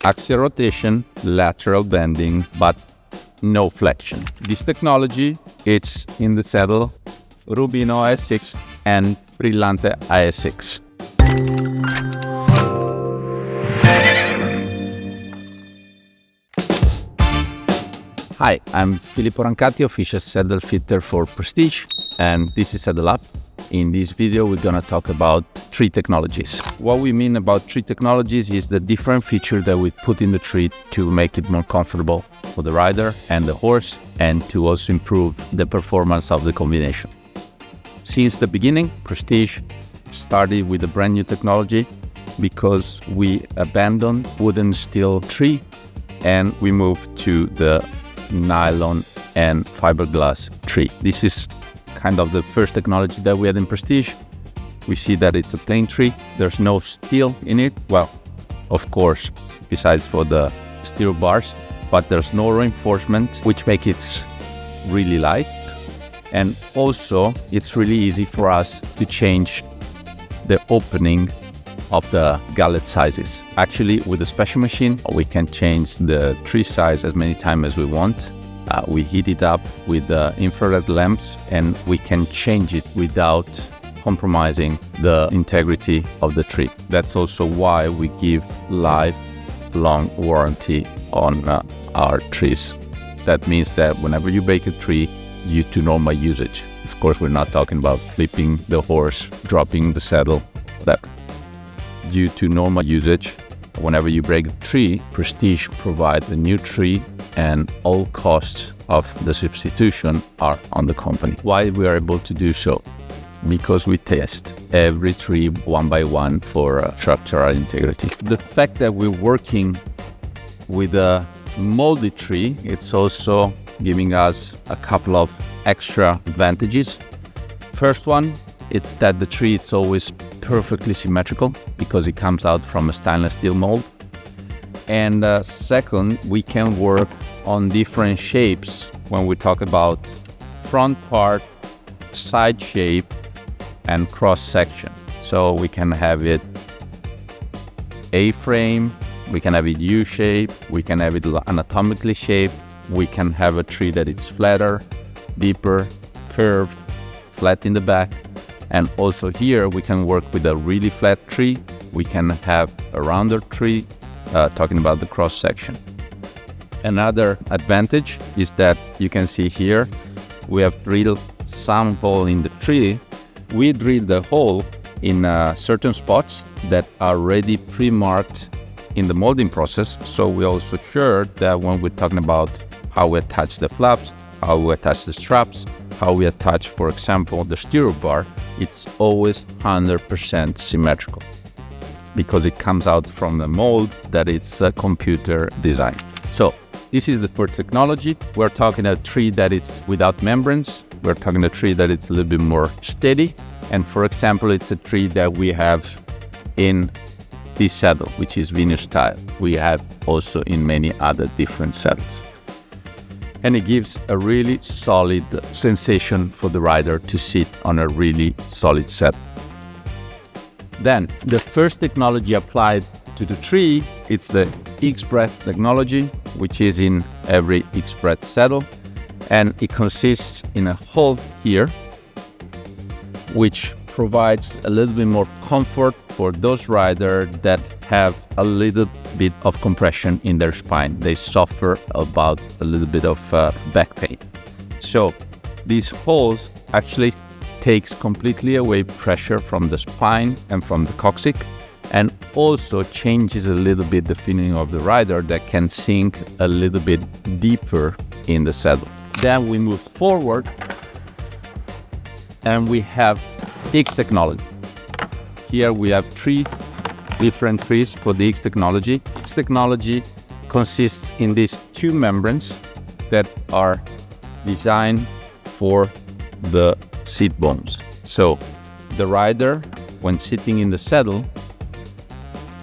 axial rotation, lateral bending, but no flexion. This technology, it's in the saddle Rubino AS6 and Brillante AS6. Hi, I'm Filippo Rancati, official saddle fitter for Prestige, and this is Saddle Up. In this video, we're gonna talk about tree technologies. What we mean about tree technologies is the different feature that we put in the tree to make it more comfortable for the rider and the horse, and to also improve the performance of the combination. Since the beginning, Prestige started with a brand new technology because we abandoned wooden steel tree and we moved to the nylon and fiberglass tree. This is kind of the first technology that we had in Prestige. We see that it's a plain tree. There's no steel in it. Well, of course, besides for the steel bars, but there's no reinforcement, which makes it really light. And also, it's really easy for us to change the opening of the gullet sizes. Actually, with a special machine, we can change the tree size as many times as we want. We heat it up with infrared lamps, and we can change it without compromising the integrity of the tree. That's also why we give lifelong warranty on our trees. That means that whenever you break a tree due to normal usage, of course, we're not talking about flipping the horse, dropping the saddle, whatever. Due to normal usage, whenever you break a tree, Prestige provides a new tree, and all costs of the substitution are on the company. Why we are able to do so? Because we test every tree one by one for structural integrity. The fact that we're working with a molded tree, it's also giving us a couple of extra advantages. First one, it's that the tree is always perfectly symmetrical because it comes out from a stainless steel mold. And second, we can work on different shapes when we talk about front part, side shape, and cross section. So we can have it A-frame, we can have it U-shape, we can have it anatomically shaped, we can have a tree that is flatter, deeper, curved, flat in the back. And also here we can work with a really flat tree. We can have a rounder tree, talking about the cross section. Another advantage is that you can see here, we have drilled some hole in the tree. We drill the hole in certain spots that are already pre-marked in the molding process. So we're also sure that when we're talking about how we attach the flaps, how we attach the straps, how we attach, for example, the stirrup bar, it's always 100% symmetrical because it comes out from the mold that it's a computer design. So this is the first technology. We're talking a tree that it's without membranes. We're talking a tree that it's a little bit more steady. And for example, it's a tree that we have in this saddle, which is vineyard style. We have also in many other different saddles. And it gives a really solid sensation for the rider to sit on a really solid saddle. Then the first technology applied to the tree, it's the X-Breath technology, which is in every X-Breath saddle. And it consists in a hole here, which provides a little bit more comfort for those riders that have a little bit of compression in their spine. They suffer about a little bit of back pain. So these holes actually takes completely away pressure from the spine and from the coccyx, and also changes a little bit the feeling of the rider that can sink a little bit deeper in the saddle. Then we move forward and we have X technology. Here we have three different trees for the X technology. X technology consists in these two membranes that are designed for the seat bones. So the rider, when sitting in the saddle,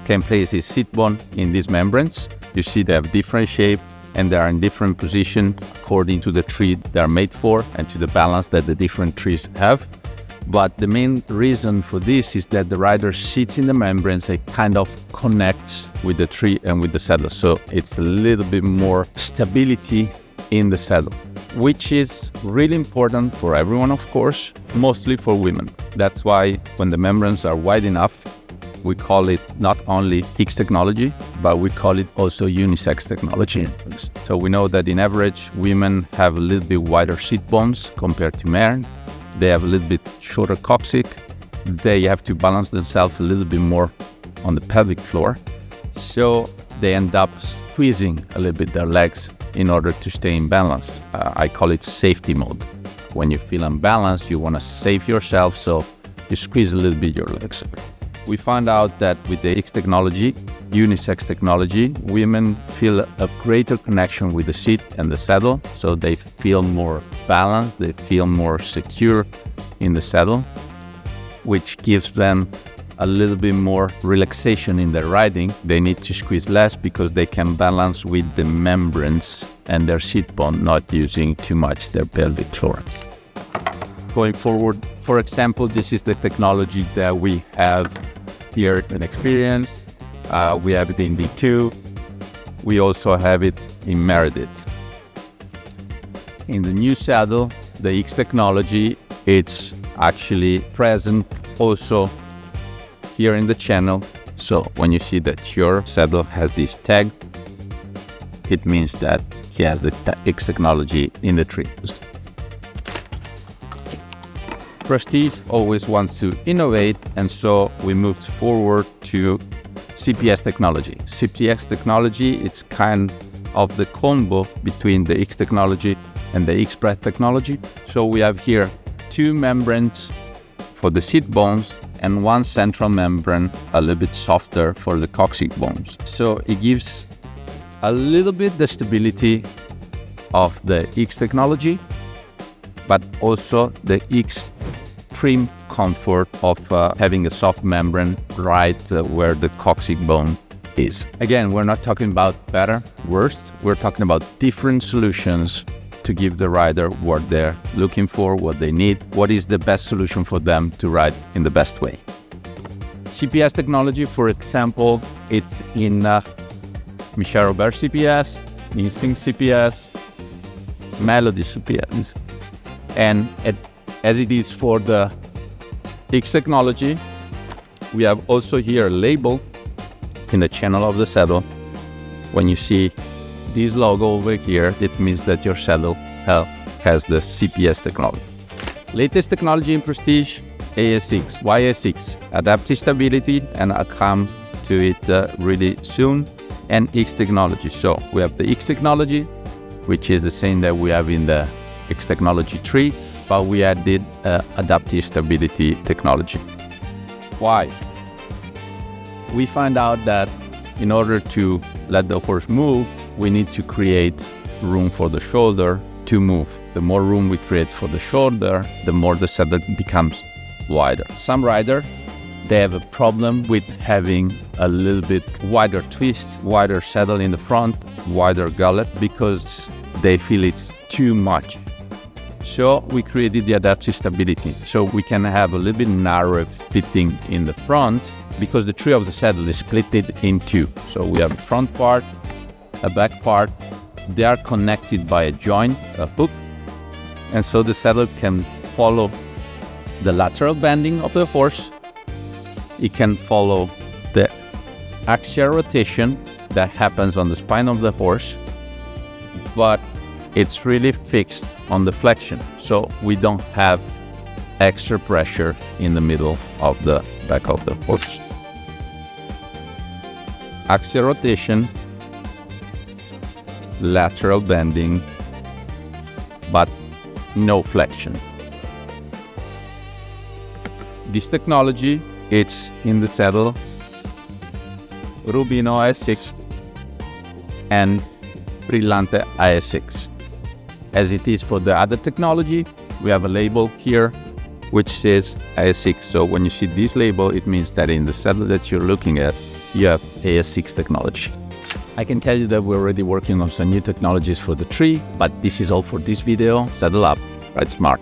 can place his seat bone in these membranes. You see they have different shape and they are in different position according to the tree they are made for and to the balance that the different trees have. But the main reason for this is that the rider sits in the membranes and kind of connects with the tree and with the saddle. So it's a little bit more stability in the saddle, which is really important for everyone, of course, mostly for women. That's why when the membranes are wide enough, we call it not only X technology, but we call it also unisex technology. So we know that in average, women have a little bit wider seat bones compared to men. They have a little bit shorter coccyx. They have to balance themselves a little bit more on the pelvic floor. So they end up squeezing a little bit their legs in order to stay in balance. I call it safety mode. When you feel unbalanced, you want to save yourself, so you squeeze a little bit your legs. We found out that with the X technology, unisex technology, women feel a greater connection with the seat and the saddle, so they feel more balanced, they feel more secure in the saddle, which gives them a little bit more relaxation in their riding. They need to squeeze less because they can balance with the membranes and their seat bone, not using too much their pelvic floor. Going forward, for example, this is the technology that we have here in Experience. We have it in D2. We also have it in Meredith. In the new saddle, the X technology, it's actually present also here in the channel. So when you see that your saddle has this tag, it means that he has the X technology in the trees. Prestige always wants to innovate, and so we moved forward to CPS technology. CPS technology, it's kind of the combo between the X technology and the X-Breath technology. So we have here two membranes for the seat bones and one central membrane, a little bit softer for the coccyx bones. So it gives a little bit the stability of the X technology, but also the extreme comfort of having a soft membrane right where the coccyx bone is. Again, we're not talking about better, worse. We're talking about different solutions to give the rider what they're looking for, what they need, what is the best solution for them to ride in the best way. CPS technology, for example, it's in Michel Robert CPS, Instinct CPS, Melody CPS. And as it is for the X technology, we have also here a label in the channel of the saddle. When you see this logo over here, it means that your saddle has the CPS technology. Latest technology in Prestige, AS6. Why AS6? Adaptive stability, and I'll come to it really soon, and X technology. So we have the X technology, which is the same that we have in the X technology tree, but we added adaptive stability technology. Why? We find out that in order to let the horse move, we need to create room for the shoulder to move. The more room we create for the shoulder, the more the saddle becomes wider. Some rider, they have a problem with having a little bit wider twist, wider saddle in the front, wider gullet, because they feel it's too much. So we created the adaptive stability. So we can have a little bit narrower fitting in the front, because the tree of the saddle is split in two. So we have a front part, a back part. They are connected by a joint, a hook. And so the saddle can follow the lateral bending of the horse. It can follow the axial rotation that happens on the spine of the horse, but it's really fixed on the flexion. So we don't have extra pressure in the middle of the back of the horse. Axial rotation, lateral bending, but no flexion. This technology, it's in the saddle Rubino AS6 and Brillante AS6. As it is for the other technology, we have a label here which says AS6. So when you see this label, it means that in the saddle that you're looking at, you have AS6 technology. I can tell you that we're already working on some new technologies for the tree, but this is all for this video. Saddle up, ride smart.